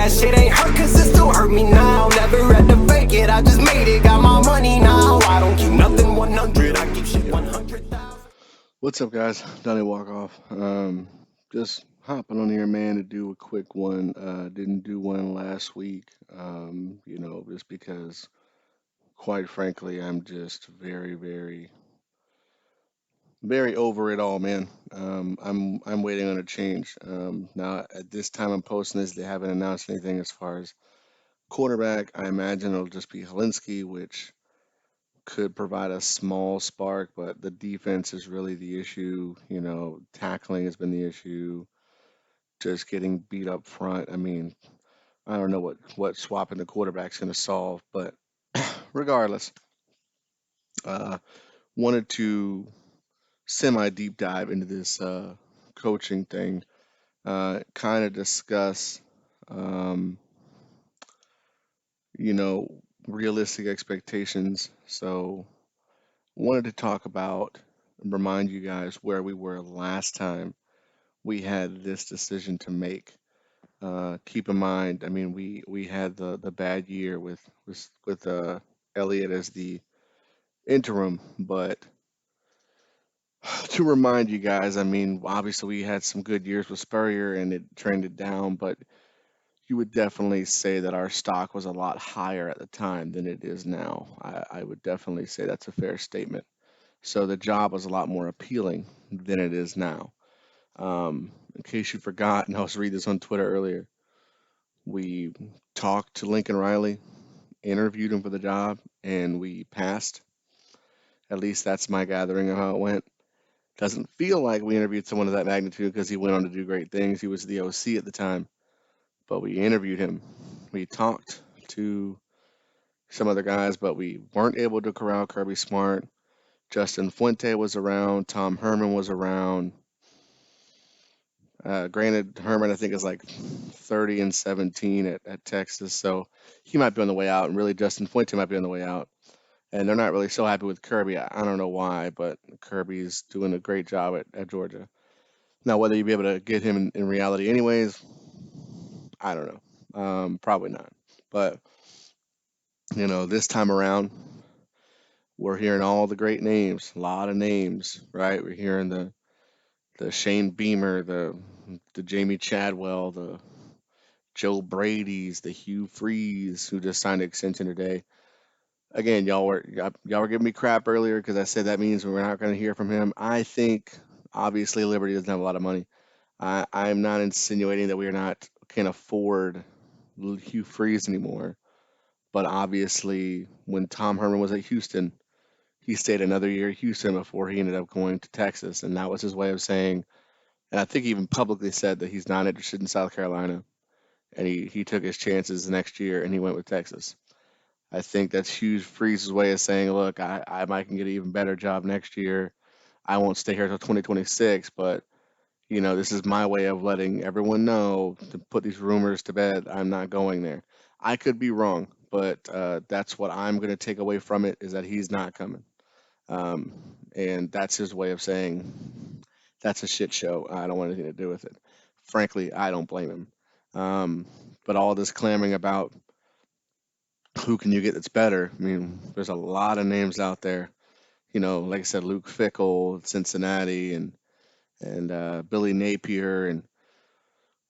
that shit ain't hurt, cause it still hurt me now. Never had to fake it, I just made it, got my money now. I don't keep nothing 100, I keep shit 100,000. What's up, guys? Donnie Walkoff. Just hopping on here, man, to do a quick one. Didn't do one last week, just because, quite frankly, I'm just very, very, very over it all, man. I'm waiting on a change. Now, at this time I'm posting this, they haven't announced anything as far as quarterback. I imagine it'll just be Helinski, which could provide a small spark, but the defense is really the issue. Tackling has been the issue. Just getting beat up front. I mean, I don't know what swapping the quarterback's going to solve, but regardless, uh, wanted to semi deep dive into this coaching thing. Kind of discuss, um, you know, realistic expectations. So, wanted to talk about and remind you guys where we were last time we had this decision to make. Keep in mind, I mean, we had the bad year with Elliott as the interim, but to remind you guys, I mean, obviously we had some good years with Spurrier and it trended down, but you would definitely say that our stock was a lot higher at the time than it is now. I would definitely say that's a fair statement. So the job was a lot more appealing than it is now. In case you forgot, and I was reading this on Twitter earlier, we talked to Lincoln Riley, interviewed him for the job, and we passed. At least that's my gathering of how it went. Doesn't feel like we interviewed someone of that magnitude because he went on to do great things. He was the OC at the time, but we interviewed him. We talked to some other guys, but we weren't able to corral Kirby Smart. Justin Fuente was around. Tom Herman was around. Granted, Herman I think is like 30-17 at Texas, so he might be on the way out, and really Justin Fuente might be on the way out. And they're not really so happy with Kirby. I don't know why, but Kirby's doing a great job at Georgia. Now, whether you'll be able to get him in reality, anyways, I don't know. Probably not. But this time around, we're hearing all the great names, a lot of names, right? We're hearing the Shane Beamer, the Jamie Chadwell, the Joe Brady's, the Hugh Freeze, who just signed an extension today. Again, y'all were giving me crap earlier because I said that means we're not going to hear from him. I think obviously Liberty doesn't have a lot of money. I'm not insinuating that we are not can afford Hugh Freeze anymore, but obviously when Tom Herman was at Houston, he stayed another year at Houston before he ended up going to Texas, and that was his way of saying. And I think he even publicly said that he's not interested in South Carolina, and he took his chances the next year and he went with Texas. I think that's Hugh Freeze's way of saying, look, I might can get an even better job next year. I won't stay here until 2026, but this is my way of letting everyone know to put these rumors to bed. I'm not going there. I could be wrong, but that's what I'm going to take away from it is that he's not coming. Um, and that's his way of saying that's a shit show. I don't want anything to do with it. Frankly, I don't blame him. But all this clamoring about who can you get that's better? I mean, there's a lot of names out there. Like I said, Luke Fickle, Cincinnati, and Billy Napier, and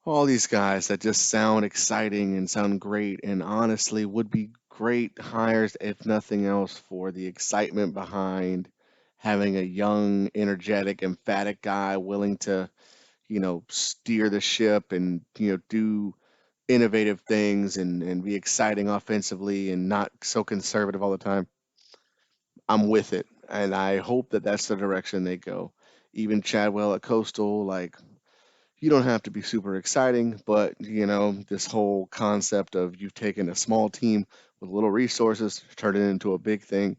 all these guys that just sound exciting and sound great, and honestly would be great hires if nothing else for the excitement behind having a young, energetic, emphatic guy willing to, steer the ship and do innovative things and be exciting offensively and not so conservative all the time. I'm with it, and I hope that that's the direction they go. Even Chadwell at Coastal, like you don't have to be super exciting, but this whole concept of you've taken a small team with little resources, turned it into a big thing.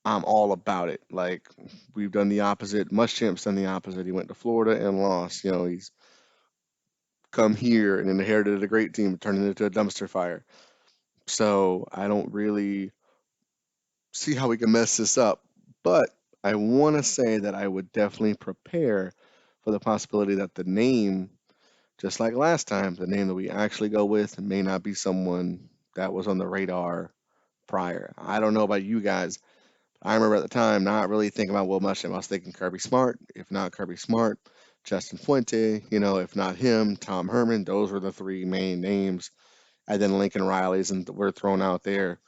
I'm all about it. Like we've done the opposite. Muschamp's done the opposite. He went to Florida and lost. He's come here and inherited a great team, turned it into a dumpster fire. So I don't really see how we can mess this up. But I want to say that I would definitely prepare for the possibility that the name Just like last time, the name that we actually go with may not be someone that was on the radar prior. I don't know about you guys. I remember at the time not really thinking about Will Muschamp. I was thinking Kirby Smart. If not Kirby Smart, Justin Fuente. If not him, Tom Herman. Those were the three main names. And then Lincoln Riley's and were thrown out there,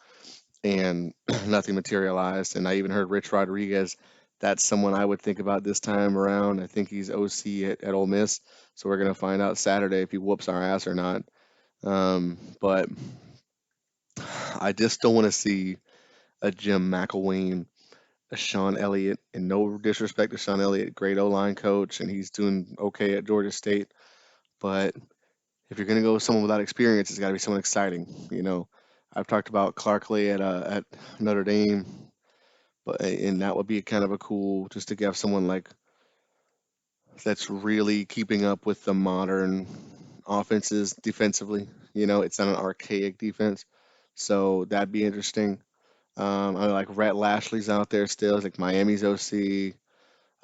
and nothing materialized. And I even heard Rich Rodriguez. That's someone I would think about this time around. I think he's OC at Ole Miss, so we're gonna find out Saturday if he whoops our ass or not. But I just don't want to see a Jim McElwain, a Sean Elliott, and no disrespect to Sean Elliott, great O line coach, and he's doing okay at Georgia State. But if you're gonna go with someone without experience, it's got to be someone exciting. I've talked about Clark Lee at Notre Dame, but and that would be kind of a cool just to have someone like that's really keeping up with the modern offenses defensively. It's not an archaic defense, so that'd be interesting. I like Rhett Lashley's out there still. It's like Miami's OC.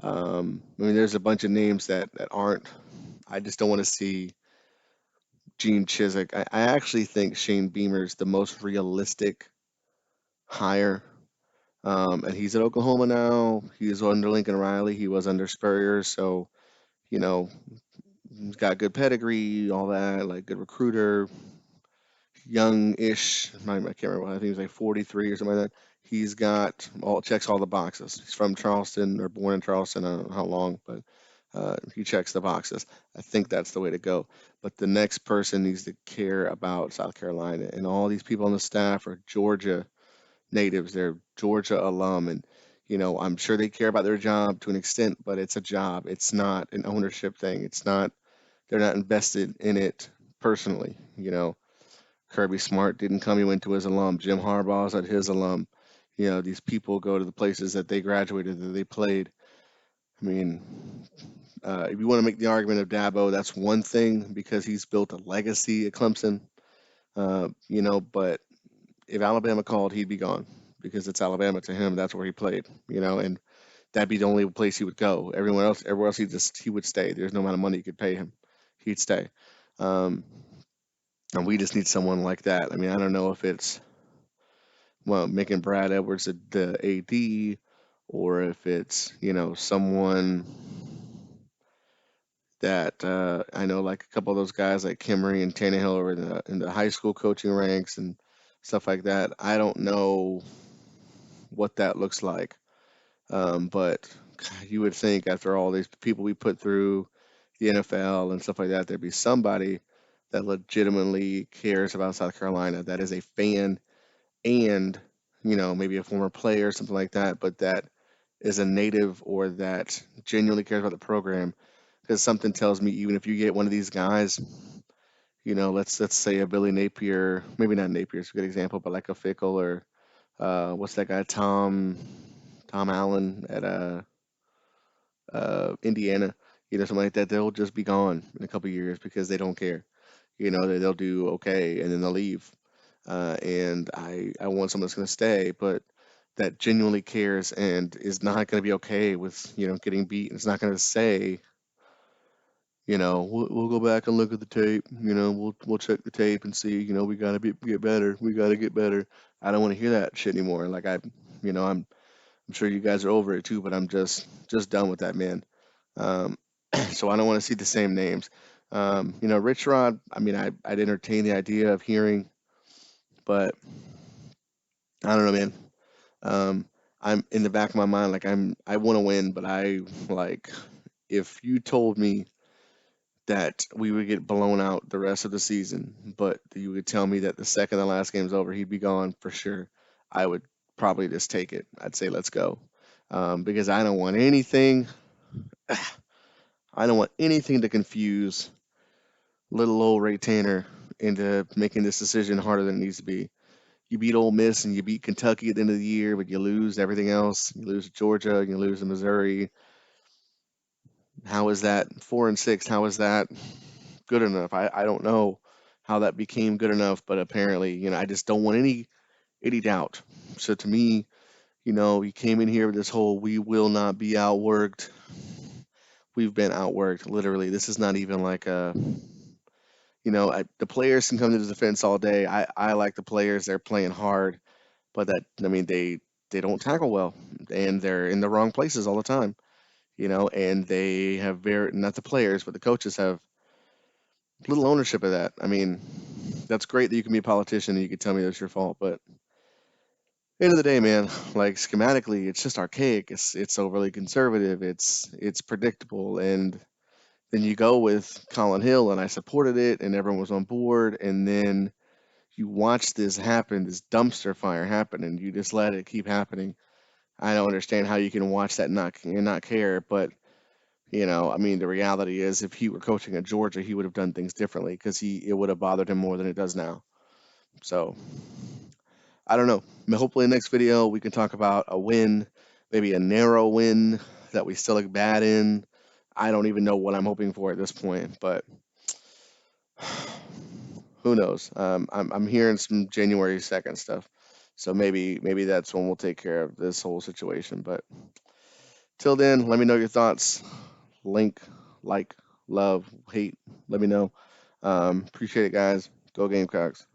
I mean, there's a bunch of names that aren't. I just don't want to see Gene Chizik. I actually think Shane Beamer's the most realistic hire. And he's at Oklahoma now. He's under Lincoln Riley. He was under Spurrier, so you know he's got good pedigree, all that, like good recruiter, young-ish. I can't remember. I think he's like 43 or something like that. He's got all checks all the boxes. He's from Charleston or born in Charleston. I don't know how long, but he checks the boxes. I think that's the way to go. But the next person needs to care about South Carolina, and all these people on the staff are Georgia natives. They're Georgia alum, and I'm sure they care about their job to an extent, but it's a job. It's not an ownership thing. It's not. They're not invested in it personally. Kirby Smart didn't come. He went to his alum. Jim Harbaugh's at his alum. These people go to the places that they graduated, that they played. I mean, if you want to make the argument of Dabo, that's one thing because he's built a legacy at Clemson. But if Alabama called, he'd be gone because it's Alabama to him. That's where he played. And that'd be the only place he would go. Everywhere else, he would stay. There's no amount of money you could pay him, he'd stay. Um, and we just need someone like that. I mean, I don't know if it's making Brad Edwards the AD, or if it's someone that I know, like a couple of those guys like Kimmery and Tannehill are in the high school coaching ranks and stuff like that. I don't know what that looks like, but God, you would think after all these people we put through the NFL and stuff like that, there'd be somebody that legitimately cares about South Carolina, that is a fan and maybe a former player or something like that, but that is a native or that genuinely cares about the program. Because something tells me even if you get one of these guys, let's say a Billy Napier, maybe not Napier's a good example, but like a Fickle or what's that guy, Tom Allen at Indiana, something like that, they'll just be gone in a couple of years because they don't care. They'll do okay and then they'll leave. And I want someone that's going to stay, but that genuinely cares and is not going to be okay with getting beat. It's not going to say we'll go back and look at the tape. We'll check the tape and see. We got to get better. We got to get better. I don't want to hear that shit anymore. Like I'm sure you guys are over it too, but I'm just done with that, man. Um, so I don't want to see the same names. Rich Rod. I mean, I'd entertain the idea of hearing, but I don't know, man. Um, I'm in the back of my mind, like I want to win, but I like if you told me that we would get blown out the rest of the season, but you would tell me that the second the last game's over, he'd be gone for sure. I would probably just take it. I'd say let's go, because I don't want anything. I don't want anything to confuse little old Ray Tanner into making this decision harder than it needs to be. You beat Ole Miss and you beat Kentucky at the end of the year, but you lose everything else. You lose to Georgia, you lose to Missouri. How is that 4-6? How is that good enough? I don't know how that became good enough, but apparently, I just don't want any doubt. So to me, you came in here with this whole we will not be outworked. We've been outworked, literally. This is not even like a The players can come to the defense all day. I like the players. They're playing hard, but they don't tackle well, and they're in the wrong places all the time. And they have very not the players, but the coaches have little ownership of that. I mean, that's great that you can be a politician and you can tell me that's your fault, but end of the day, man, like schematically, it's just archaic. It's overly conservative. It's predictable, and then you go with Colin Hill, and I supported it, and everyone was on board, and then you watch this happen, this dumpster fire happen, and you just let it keep happening. I don't understand how you can watch that and not care, but I mean, the reality is, if he were coaching at Georgia, he would have done things differently because it would have bothered him more than it does now. So I don't know. Hopefully, next video we can talk about a win, maybe a narrow win that we still look bad in. I don't even know what I'm hoping for at this point, but who knows? I'm hearing some January 2nd stuff, so maybe that's when we'll take care of this whole situation. But till then, let me know your thoughts. Link, like, love, hate. Let me know. Appreciate it, guys. Go Gamecocks.